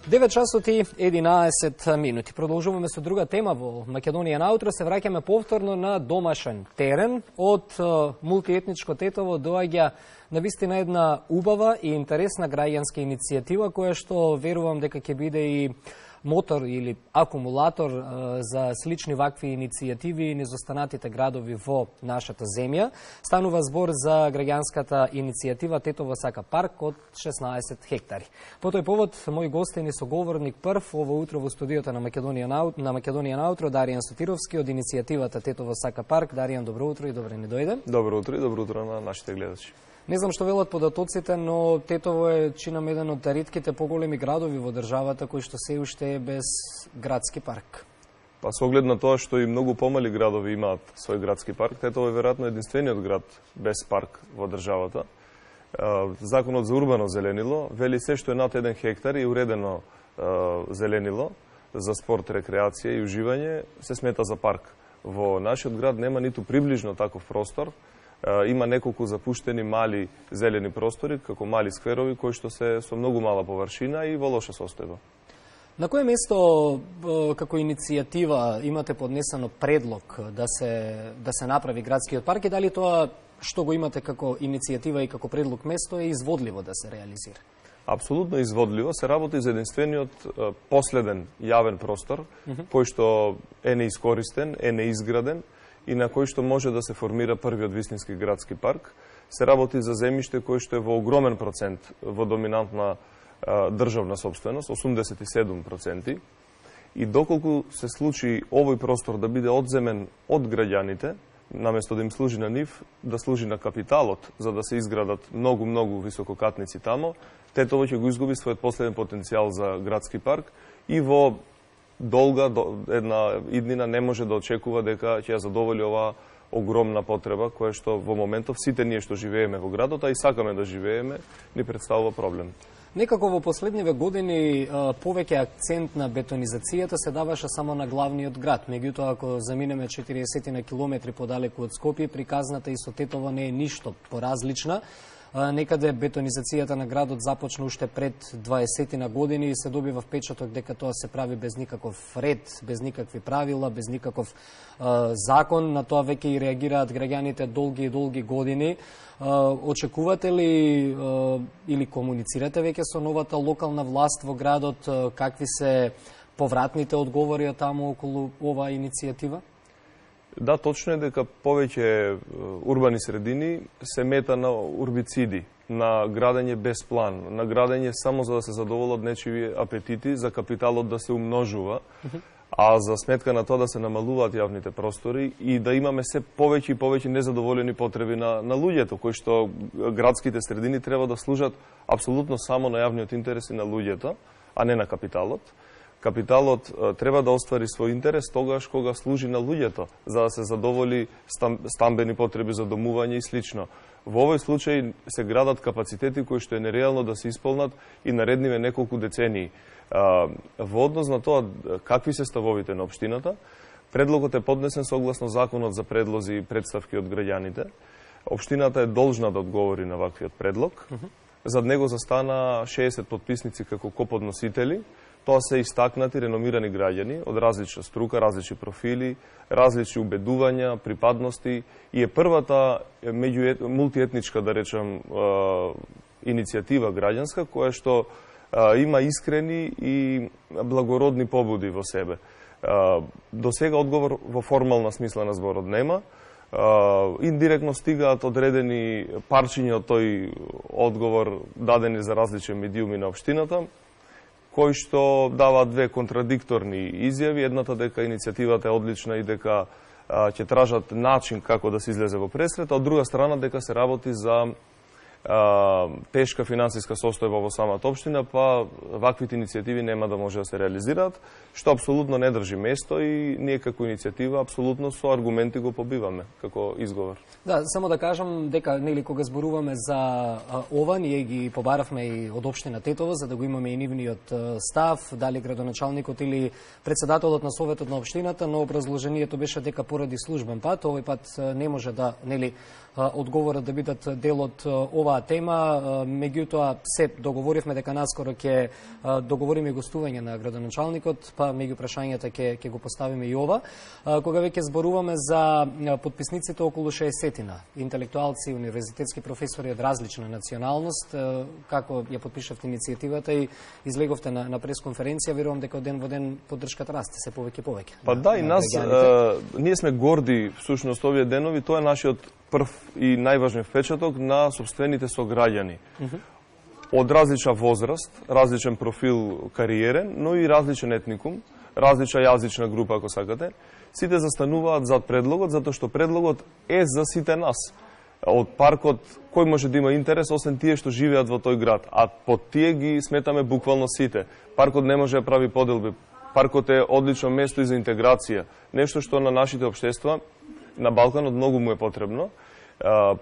9 часот и 11 минути. Продолжуваме со друга тема во Македонија наутро. Се враќаме повторно на домашен терен. Од мултиетничко Тетово доаѓа навистина една убава и интересна граѓанска иницијатива која што верувам дека ќе биде и мотор или акумулатор за слични вакви иницијативи низ останатите градови во нашата земја. Станува збор за граѓанската иницијатива Тетово сака парк од 16 хектари. По тој повод, мој гостин и соговорник прв ово утро во студиото на Македонија наутро, Даријан Сотировски од иницијативата Тетово сака парк. Даријан, добро утро и добре ни дојде. Добро утро и добро утро на нашите гледачи. Не знам што велат податоците, но Тетово е чинам еден од ретките поголеми градови во државата кој што се уште е без градски парк. Па со оглед на тоа што и многу помали градови имаат свој градски парк, Тетово е веројатно единствениот град без парк во државата. Законот за урбано зеленило вели се што е над 1 хектар и уредено зеленило за спорт, рекреација и уживање се смета за парк. Во нашиот град нема ниту приближно таков простор. Има неколку запуштени мали зелени простори, како мали скверови, кои што се со многу мала површина и во лоша состојба. На кое место како иницијатива имате поднесено предлог да се направи градскиот парк и дали тоа што го имате како иницијатива и како предлог место е изводливо да се реализира? Апсолутно изводливо. Се работи за единствениот последен јавен простор, кој што е неискористен, е неизграден, и на кој што може да се формира првиот вистински градски парк. Се работи за земјиште кој што е во огромен процент во доминантна државна собственост, 87%. И доколку се случи овој простор да биде одземен од граѓаните, наместо да им служи на нив, да служи на капиталот, за да се изградат многу висококатници тамо, Тетово ќе го изгуби својот последен потенцијал за градски парк и во долга една иднина не може да очекува дека ќе ја задоволи оваа огромна потреба која што во моментов сите ние што живееме во градот, а и сакаме да живееме, ни представува проблем. Некако во последниве години повеќе акцент на бетонизацијата се даваше само на главниот град. Меѓутоа, ако заминеме 40 на километри подалеку од Скопје, приказната и со Тетово не е ништо поразлична. Некаде бетонизацијата на градот започна уште пред 20 на години и се добива впечаток дека тоа се прави без никаков ред, без никакви правила, без никаков закон. На тоа веќе и реагираат граѓаните долги години. Очекувате ли или комуницирате веќе со новата локална власт во градот? Какви се повратните одговори од таму околу оваа иницијатива? Да, точно е дека повеќе урбани средини се мета на урбициди, на градење без план, на градење само за да се задоволат нечиви апетити, за капиталот да се умножува, а за сметка на тоа да се намалуваат јавните простори и да имаме се повеќе и повеќе незадоволени потреби на луѓето, кои што градските средини треба да служат апсолутно само на јавниот интерес и на луѓето, а не на капиталот. Капиталот треба да оствари свој интерес тогаш кога служи на луѓето, за да се задоволи стамбени потреби за домување и слично. Во овој случај се градат капацитети кои што е нереално да се исполнат и наредниве неколку децении. Во однос на тоа какви се ставовите на општината, предлогот е поднесен согласно законот за предлози и представки од граѓаните. Општината е должна да одговори на ваквиот предлог. Зад него застана 60 подписници како коподносители. Тоа се истакнати, реномирани граѓани од различна струка, различни профили, различни убедувања, припадности и е првата мултиетничка, да речем, иницијатива граѓанска која што има искрени и благородни побуди во себе. До сега одговор во формална смисла на зборот нема. Индиректно стигаат одредени парчиња од тој одговор дадени за различни медиуми на општината, кои што даваат две контрадикторни изјави. Едната дека иницијативата е одлична и дека ќе тражат начин како да се излезе во пресрет, а од друга страна дека се работи за тешка финансиска состојба во самата општина, па ваквите иницијативи нема да може да се реализираат, што апсолутно не држи место и ние како иницијатива апсолутно со аргументи го побиваме како изговор. Да, само да кажам дека нели кога зборуваме за ова, ние ги побаравме и од општина Тетово за да го имаме и нивниот став, дали градоначалникот или претседателот на советот на општината, но образложението беше дека поради службен пат, овој пат не може да одговорат да бидат дел од оваа тема. Меѓутоа, се договоривме дека наскоро ќе договориме гостување на градоначалникот, па меѓу прашањата ќе го поставиме и ова. Кога веќе зборуваме за подписниците, околу 60-тина интелектуалци, универзитетски професори од различна националност, како ја подпишавте иницијативата и излеговте на пресконференција, верувам дека од ден во ден поддршката расте се повеќе и повеќе. Па да, и нас, ние сме горди, всушност, овие денови, тоа е нашиот прв и најважен впечаток на собствените сограѓани. Од различна возраст, различен профил кариерен, но и различен етникум, различна јазична група, ако сакате. Сите застануваат зад предлогот, затоа што предлогот е за сите нас. Од паркот, кој може да има интерес, освен тие што живеат во тој град, а под тие ги сметаме буквално сите. Паркот не може да прави поделби. Паркот е одлично место и за интеграција. Нешто што на нашите општества, на Балканот, многу му е потребно.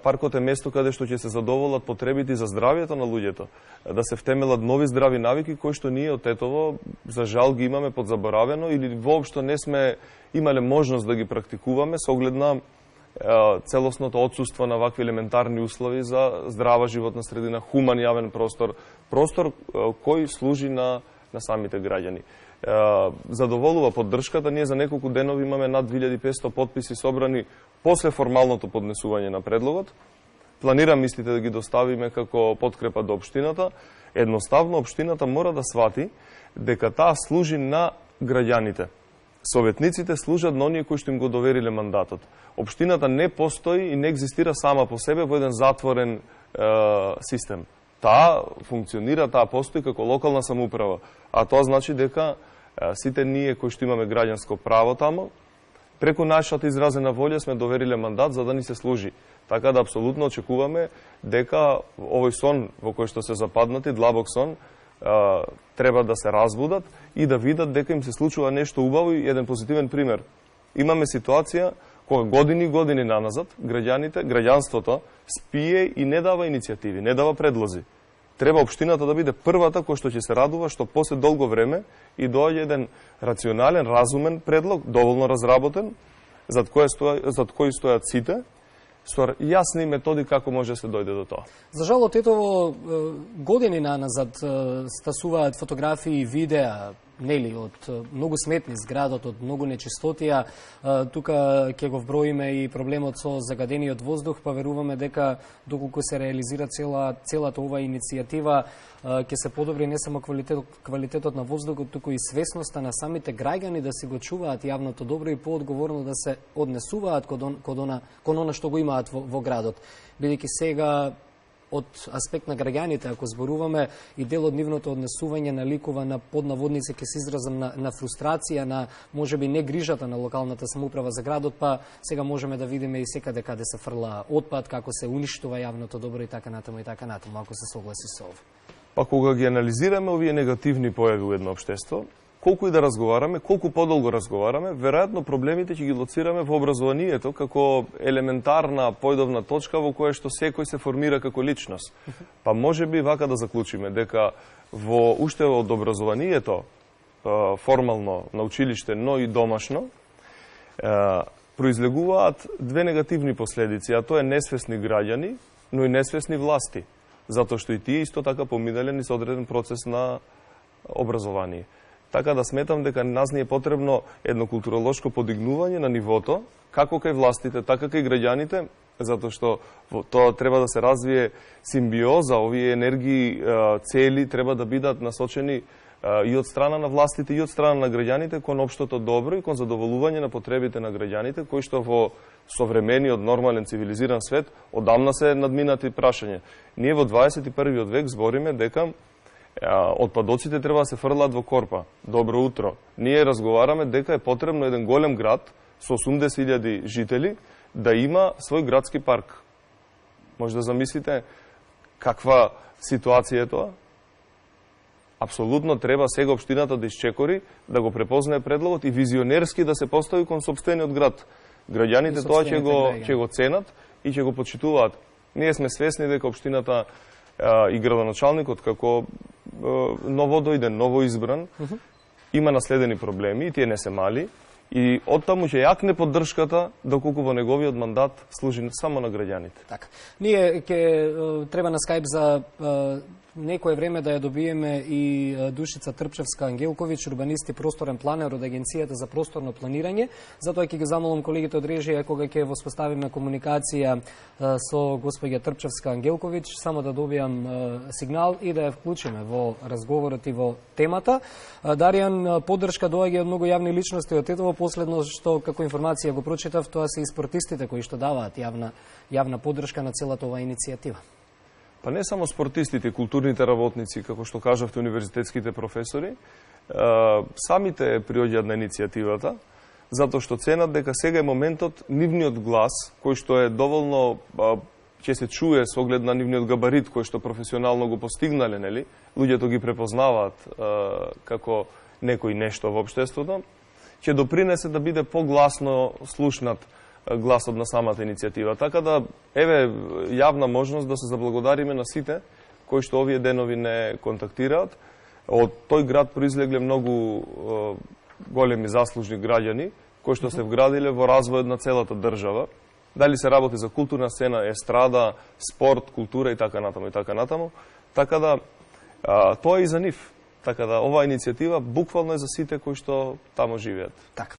Паркот е место каде што ќе се задоволат потребите за здравието на луѓето, да се втемелат нови здрави навики кои што ние од Тетово за жал ги имаме подзаборавено или воопшто не сме имале можност да ги практикуваме со оглед на целосното отсуство на вакви елементарни услови за здрава животна средина, хуман јавен простор, простор кој служи на самите граѓани. Задоволува поддршката. Ние за неколку денови имаме над 2500 подписи собрани после формалното поднесување на предлогот. Планирам истите да ги доставиме како подкрепа до општината. Едноставно, општината мора да свати дека таа служи на граѓаните. Советниците служат на оние кои што им го довериле мандатот. Општината не постои и не екзистира сама по себе во еден затворен систем. Таа функционира, таа постои како локална самоуправа. А тоа значи дека сите ние кои што имаме граѓанско право тамо, преку нашата изразена волја сме довериле мандат за да ни се служи. Така да апсолутно очекуваме дека овој сон во кој што се западнати, длабок сон, треба да се разбудат и да видат дека им се случува нешто убаво и еден позитивен пример. Имаме ситуација кога години и години наназад граѓанството спие и не дава иницијативи, не дава предлози. Треба општината да биде првата која што ќе се радува што после долго време и доаѓа еден рационален, разумен предлог, доволно разработен, зад кој стојат сите, со јасни методи како може да се дојде до тоа. За жал, од Тетово години наназад стасуваат фотографии и видеа, нели, од многу сметни зградот, од многу нечистотија. Тука ќе го вброиме и проблемот со загадениот воздух, па веруваме дека доколку се реализира целата ова иницијатива, ќе се подобри не само квалитетот на воздухот, туку и свесноста на самите граѓани да си го чуваат јавното добро и поодговорно да се однесуваат кон она што го имаат во градот. Бидејќи сега од аспект на граѓаните, ако зборуваме, и дел од нивното однесување наликува на поднаводници, ќе се изразам на фрустрација, на можеби не грижата на локалната самоуправа за градот, па сега можеме да видиме и секаде каде се фрла отпад, како се уништува јавното добро и така натаму, ако се согласи со ова. Па кога ги анализираме овие негативни појави во едно општество, колку и да разговараме, колку подолго разговараме, веројатно проблемите ќе ги лоцираме во образованието како елементарна појдовна точка во која што секој се формира како личност. Па може би вака да заклучиме дека уште од образованието, формално на училиште, но и домашно, произлегуваат две негативни последици, а тоа е несвесни граѓани, но и несвесни власти, затоа што и тие исто така поминале низ одреден процес на образование. Така да сметам дека нас ни е потребно едно културолошко подигнување на нивото, како кај властите, така кај граѓаните, затоа што тоа треба да се развие симбиоза, овие енергии, цели треба да бидат насочени и од страна на властите, и од страна на граѓаните кон општото добро и кон задоволување на потребите на граѓаните, кои што во современиот, нормален, цивилизиран свет одамна се надминати прашање. Ние во 21. век збориме дека отпадоците треба да се фрлаат во корпа. Добро утро. Ние разговараме дека е потребно еден голем град со 80.000 жители да има свој градски парк. Може да замислите каква ситуација е тоа? Апсолутно треба сега општината да исчекори, да го препознае предлогот и визионерски да се постави кон сопствениот град. Граѓаните тоа ќе го ценат и ќе го почитуваат. Ние сме свесни дека општината и градоначалникот како ново дојден, ново избран, има наследени проблеми и тие не се мали. И оттаму ќе јакне поддршката доколку во неговиот мандат служи само на граѓаните. Така. Ние ќе треба на Skype за некое време да ја добиеме и Душица Трпчевска-Ангелковиќ, урбанист и просторен планер од Агенцијата за просторно планирање. Затоа ќе ги замолам колегите од режија кога ќе воспоставиме комуникација со господја Трпчевска-Ангелковиќ, само да добијам сигнал и да ја вклучиме во разговорот и во темата. Даријан, поддршка доаѓа од многу јавни личности од Тетово. Последно што како информација го прочитав, тоа се и спортистите кои што даваат јавна поддршка на целата оваа иницијатива. Па не само спортистите, културните работници, како што кажавте, универзитетските професори, самите приоѓаат на иницијативата, затоа што ценат дека сега е моментот нивниот глас, кој што е доволно ќе се чуе со оглед на нивниот габарит кој што професионално го постигнале, нели? Луѓето ги препознаваат како некој нешто во општеството, ќе допринесе да биде погласно слушнат гласот на самата иницијатива. Така да, еве, јавна можност да се заблагодариме на сите кои што овие денови не контактираат. Од тој град произлегле многу големи заслужни граѓани кои што се вградиле во развојот на целата држава. Дали се работи за културна сцена, естрада, спорт, култура и така натаму и така натаму. Така да, тоа е и за нив. Така да, оваа иницијатива буквално е за сите кои што тамо живеат. Така.